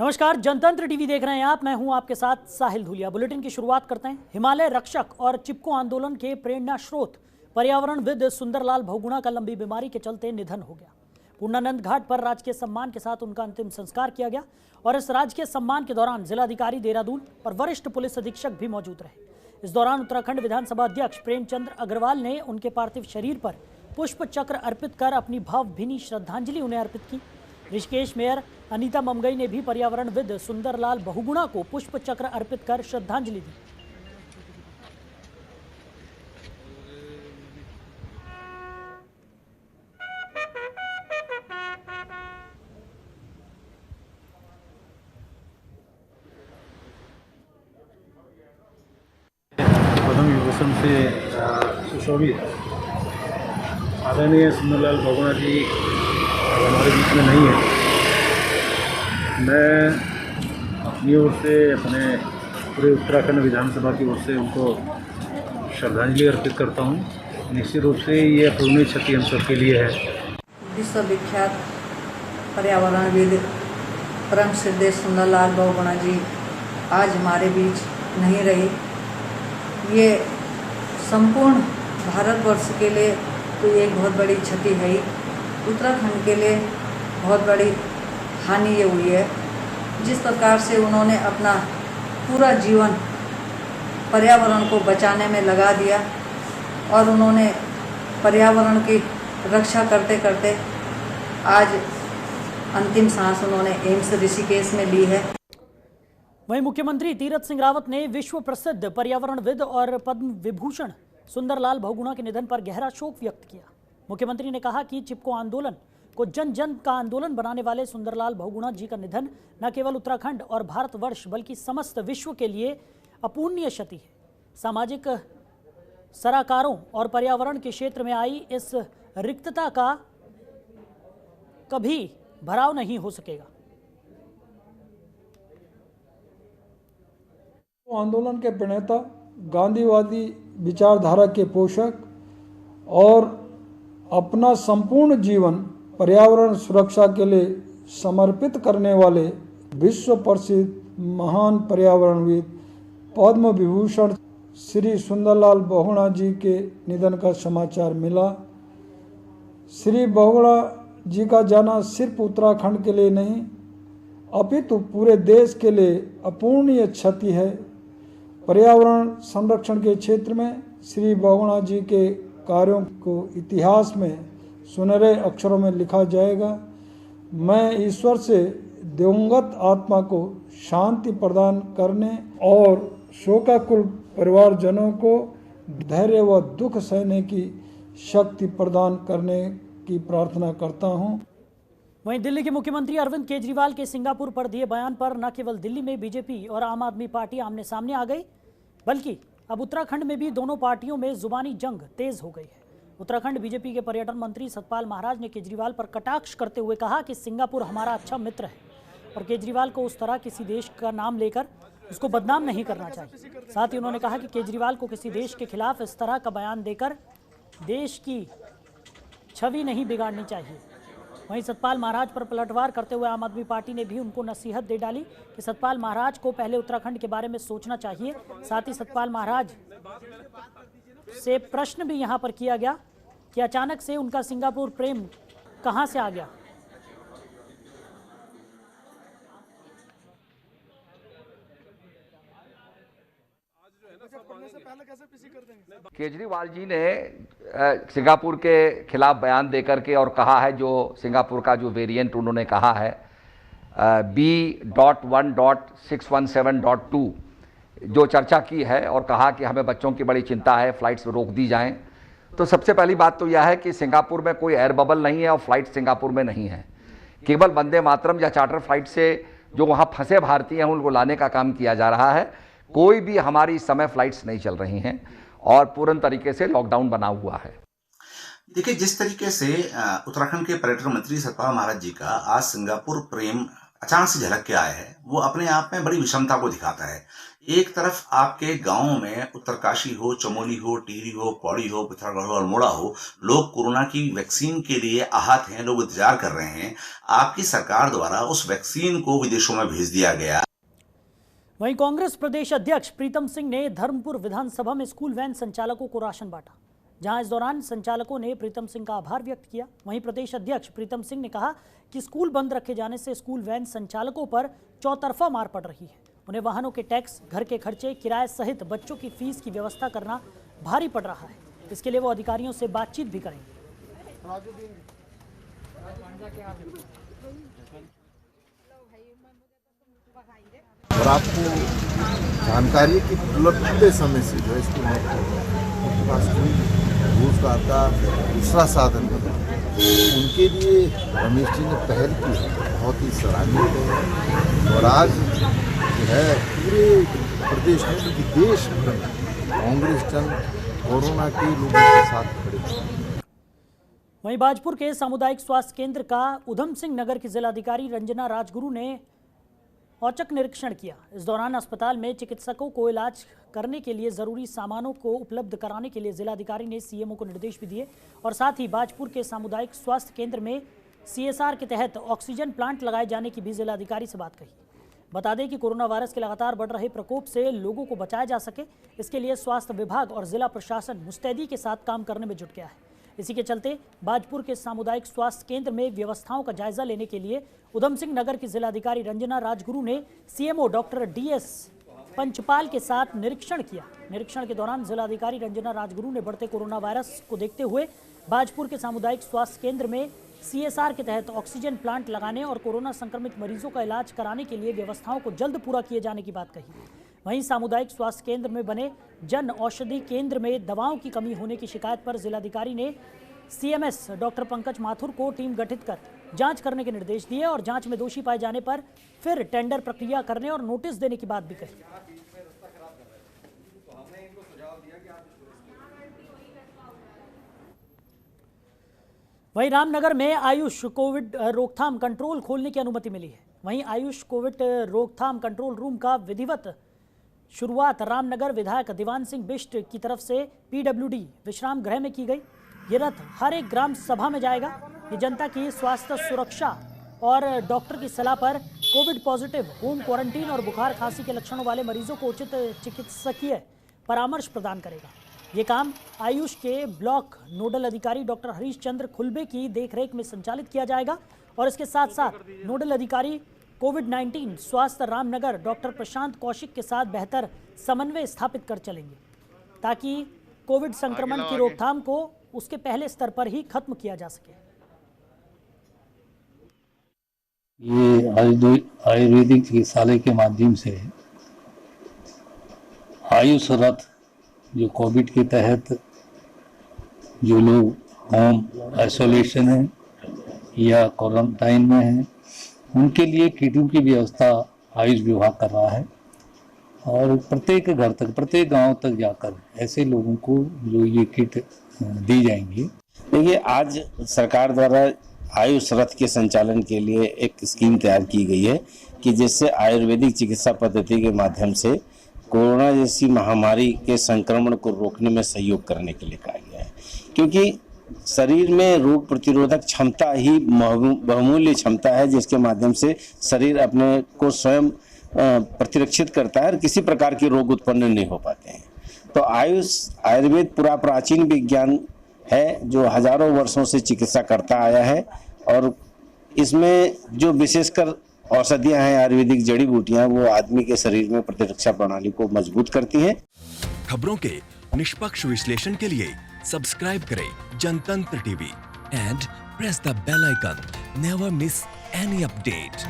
नमस्कार, जनतंत्र टीवी देख रहे हैं आप। मैं हूं आपके साथ साहिल धुलिया। बुलेटिन की शुरुआत करते हैं। हिमालय रक्षक और चिपको आंदोलन के प्रेरणा स्रोत पर्यावरणविद सुंदरलाल बहुगुणा का लंबी बीमारी के चलते निधन हो गया। पूर्णानंद घाट पर राजकीय सम्मान के साथ उनका अंतिम संस्कार किया गया और इस राजकीय सम्मान के दौरान जिलाधिकारी देहरादून और वरिष्ठ पुलिस अधीक्षक भी मौजूद रहे। इस दौरान उत्तराखंड विधानसभा अध्यक्ष प्रेमचंद अग्रवाल ने उनके पार्थिव शरीर पर पुष्प चक्र अर्पित कर अपनी भावभीनी श्रद्धांजलि उन्हें अर्पित की। ऋषिकेश मेयर अनीता ममगई ने भी पर्यावरणविद सुंदरलाल बहुगुणा को पुष्प चक्र अर्पित कर श्रद्धांजलि दी। पद्म विभूषण से सुशोभित आदरणीय सुंदरलाल बहुगुणा जी हमारे बीच में नहीं है। मैं अपनी ओर से, अपने पूरे उत्तराखंड विधानसभा की ओर से उनको श्रद्धांजलि अर्पित करता हूँ। निश्चित रूप से ये अपूर्णीय क्षति हम सबके लिए है। विश्वविख्यात पर्यावरणविद परम श्रद्धेय सुंदरलाल बहुगुणा जी आज हमारे बीच नहीं रहे। ये संपूर्ण भारतवर्ष के लिए तो ये एक बहुत बड़ी क्षति है। उत्तराखंड के लिए बहुत बड़ी हानि ये हुई है। जिस प्रकार से उन्होंने अपना पूरा जीवन पर्यावरण को बचाने में लगा दिया और उन्होंने पर्यावरण की रक्षा करते करते आज अंतिम सांस उन्होंने एम्स ऋषिकेश में ली है। वहीं मुख्यमंत्री तीरथ सिंह रावत ने विश्व प्रसिद्ध पर्यावरणविद और पद्म विभूषण सुंदरलाल बहुगुणा के निधन पर गहरा शोक व्यक्त किया। मुख्यमंत्री ने कहा कि चिपको आंदोलन को जन जन का आंदोलन बनाने वाले सुंदरलाल बहुगुणा जी का निधन न केवल उत्तराखंड और भारतवर्ष बल्कि समस्त विश्व के लिए अपूर्णीय क्षति है। सामाजिक सरोकारों और पर्यावरण के क्षेत्र में आई इस रिक्तता का कभी भराव नहीं हो सकेगा। आंदोलन के प्रणेता, गांधीवादी विचारधारा के पोषक और अपना संपूर्ण जीवन पर्यावरण सुरक्षा के लिए समर्पित करने वाले विश्व प्रसिद्ध महान पर्यावरणविद पद्म विभूषण श्री सुंदरलाल बहुगुणा जी के निधन का समाचार मिला। श्री बहुगुणा जी का जाना सिर्फ उत्तराखंड के लिए नहीं अपितु पूरे देश के लिए अपूर्णीय क्षति है। पर्यावरण संरक्षण के क्षेत्र में श्री बहुगुणा जी के कार्यों को इतिहास में सुनहरे अक्षरों में लिखा जाएगा। मैं ईश्वर से दिवंगत आत्मा को शांति प्रदान करने और शोकाकुल परिवारजनों को धैर्य व दुख सहने की शक्ति प्रदान करने की प्रार्थना करता हूं। वहीं दिल्ली के मुख्यमंत्री अरविंद केजरीवाल के सिंगापुर पर दिए बयान पर न केवल दिल्ली में बीजेपी और आम आदमी पार्टी आमने सामने आ गई, बल्कि अब उत्तराखंड में भी दोनों पार्टियों में जुबानी जंग तेज हो गई है। उत्तराखंड बीजेपी के पर्यटन मंत्री सतपाल महाराज ने केजरीवाल पर कटाक्ष करते हुए कहा कि सिंगापुर हमारा अच्छा मित्र है और केजरीवाल को उस तरह किसी देश का नाम लेकर उसको बदनाम नहीं करना चाहिए। साथ ही उन्होंने कहा कि केजरीवाल को किसी देश के खिलाफ इस तरह का बयान देकर देश की छवि नहीं बिगाड़नी चाहिए। वहीं सतपाल महाराज पर पलटवार करते हुए आम आदमी पार्टी ने भी उनको नसीहत दे डाली कि सतपाल महाराज को पहले उत्तराखंड के बारे में सोचना चाहिए। साथ ही सतपाल महाराज से प्रश्न भी यहां पर किया गया कि अचानक से उनका सिंगापुर प्रेम कहां से आ गया। केजरीवाल जी ने सिंगापुर के खिलाफ बयान देकर के और कहा है, जो सिंगापुर का जो वेरिएंट उन्होंने कहा है B.1.617.2 जो चर्चा की है और कहा कि हमें बच्चों की बड़ी चिंता है, फ्लाइट्स रोक दी जाएं। तो सबसे पहली बात तो यह है कि सिंगापुर में कोई एयर बबल नहीं है और फ्लाइट सिंगापुर में नहीं है। केवल वंदे मातरम या चार्टर फ्लाइट से जो वहाँ फंसे भारतीय हैं उनको लाने का काम किया जा रहा है। कोई भी हमारी इस समय फ्लाइट्स नहीं चल रही हैं और पूर्ण तरीके से लॉकडाउन बना हुआ है। देखिए, जिस तरीके से उत्तराखंड के पर्यटन मंत्री सतपाल महाराज जी का आज सिंगापुर प्रेम अचानक से झलक के आया है, वो अपने आप में बड़ी विषमता को दिखाता है। एक तरफ आपके गाँव में उत्तरकाशी हो, चमोली हो, टिहरी हो, पौड़ी हो, पिथौरागढ़ हो, अल्मोड़ा हो, लोग कोरोना की वैक्सीन के लिए आहत हैं, लोग इंतजार कर रहे हैं। आपकी सरकार द्वारा उस वैक्सीन को विदेशों में भेज दिया गया। वहीं कांग्रेस प्रदेश अध्यक्ष प्रीतम सिंह ने धर्मपुर विधानसभा में स्कूल वैन संचालकों को राशन बांटा, जहां इस दौरान संचालकों ने प्रीतम सिंह का आभार व्यक्त किया। वहीं प्रदेश अध्यक्ष प्रीतम सिंह ने कहा कि स्कूल बंद रखे जाने से स्कूल वैन संचालकों पर चौतरफा मार पड़ रही है। उन्हें वाहनों के टैक्स, घर के खर्चे, किराए सहित बच्चों की फीस की व्यवस्था करना भारी पड़ रहा है। इसके लिए वो अधिकारियों से बातचीत भी करेंगे। और आपको जानकारी है कि लंबे समय से जो है इसको उनके पास कोई रोजगार का दूसरा साधन नहीं, उनके लिए रमेश जी ने पहल की है, बहुत ही सराहनीय है। और आज जो है पूरे प्रदेश में, क्योंकि देश भर में कांग्रेस जन कोरोना के लोगों के साथ खड़े हैं। वहीं बाजपुर के सामुदायिक स्वास्थ्य केंद्र का उधम सिंह नगर की जिलाधिकारी रंजना राजगुरु ने औचक निरीक्षण किया। इस दौरान अस्पताल में चिकित्सकों को इलाज करने के लिए जरूरी सामानों को उपलब्ध कराने के लिए जिलाधिकारी ने सीएमओ को निर्देश भी दिए और साथ ही बाजपुर के सामुदायिक स्वास्थ्य केंद्र में सीएसआर के तहत ऑक्सीजन प्लांट लगाए जाने की भी जिलाधिकारी से बात कही। बता दें कि कोरोना वायरस के लगातार बढ़ रहे प्रकोप से लोगों को बचाया जा सके, इसके लिए स्वास्थ्य विभाग और जिला प्रशासन मुस्तैदी के साथ काम करने में जुट गया है। इसी के चलते बाजपुर के सामुदायिक स्वास्थ्य केंद्र में व्यवस्थाओं का जायजा लेने के लिए उधम सिंह नगर की जिलाधिकारी रंजना राजगुरु ने सीएमओ डॉक्टर डीएस पंचपाल के साथ निरीक्षण किया। निरीक्षण के दौरान जिलाधिकारी रंजना राजगुरु ने बढ़ते कोरोना वायरस को देखते हुए बाजपुर के सामुदायिक स्वास्थ्य केंद्र में सीएसआर के तहत ऑक्सीजन प्लांट लगाने और कोरोना संक्रमित मरीजों का इलाज कराने के लिए व्यवस्थाओं को जल्द पूरा किए जाने की बात कही। वहीं सामुदायिक स्वास्थ्य केंद्र में बने जन औषधि केंद्र में दवाओं की कमी होने की शिकायत पर जिलाधिकारी ने सीएमएस डॉक्टर पंकज माथुर को टीम गठित कर जांच करने के निर्देश दिए और जांच में दोषी पाए जाने पर फिर टेंडर प्रक्रिया करने और नोटिस देने की बात भी कही। वहीं रामनगर में आयुष कोविड रोकथाम कंट्रोल खोलने की अनुमति मिली है। वहीं आयुष कोविड रोकथाम कंट्रोल रूम का विधिवत शुरुआत रामनगर विधायक दीवान सिंह बिष्ट की तरफ से पीडब्ल्यूडी विश्राम गृह में की गई। ये रथ हर एक ग्राम सभा में जाएगा। ये जनता की स्वास्थ्य सुरक्षा और डॉक्टर की सलाह पर कोविड पॉजिटिव, होम क्वारंटीन और बुखार खांसी के लक्षणों वाले मरीजों को उचित चिकित्सकीय परामर्श प्रदान करेगा। ये काम आयुष के ब्लॉक नोडल अधिकारी डॉक्टर हरीश चंद्र खुलबे की देखरेख में संचालित किया जाएगा और इसके साथ साथ नोडल अधिकारी कोविड-19 स्वास्थ्य रामनगर डॉक्टर प्रशांत कौशिक के साथ बेहतर समन्वय स्थापित कर चलेंगे ताकि कोविड संक्रमण की रोकथाम को उसके पहले स्तर पर ही खत्म किया जा सके। ये आयुर्वेदिक चिकित्सालय के माध्यम से आयुष रथ जो कोविड के तहत जो लोग होम आइसोलेशन है या क्वारंटाइन में हैं उनके लिए किटों की व्यवस्था आयुष विभाग कर रहा है और प्रत्येक घर तक, प्रत्येक गांव तक जाकर ऐसे लोगों को जो ये किट दी जाएंगी। देखिए, आज सरकार द्वारा आयुष रथ के संचालन के लिए एक स्कीम तैयार की गई है कि जिससे आयुर्वेदिक चिकित्सा पद्धति के माध्यम से कोरोना जैसी महामारी के संक्रमण को रोकने में सहयोग करने के लिए कहा गया है, क्योंकि शरीर में रोग प्रतिरोधक क्षमता ही बहुमूल्य क्षमता है जिसके माध्यम से शरीर अपने को स्वयं प्रतिरक्षित करता है और किसी प्रकार के रोग उत्पन्न नहीं हो पाते हैं। तो आयुर्वेद पूरा प्राचीन विज्ञान है जो हजारों वर्षों से चिकित्सा करता आया है और इसमें जो विशेषकर औषधियां हैं, आयुर्वेदिक जड़ी बूटियां, वो आदमी के शरीर में प्रतिरक्षा प्रणाली को मजबूत करती हैं। खबरों के निष्पक्ष विश्लेषण के लिए सब्सक्राइब करें Jantantra TV and press the bell icon. Never miss any update.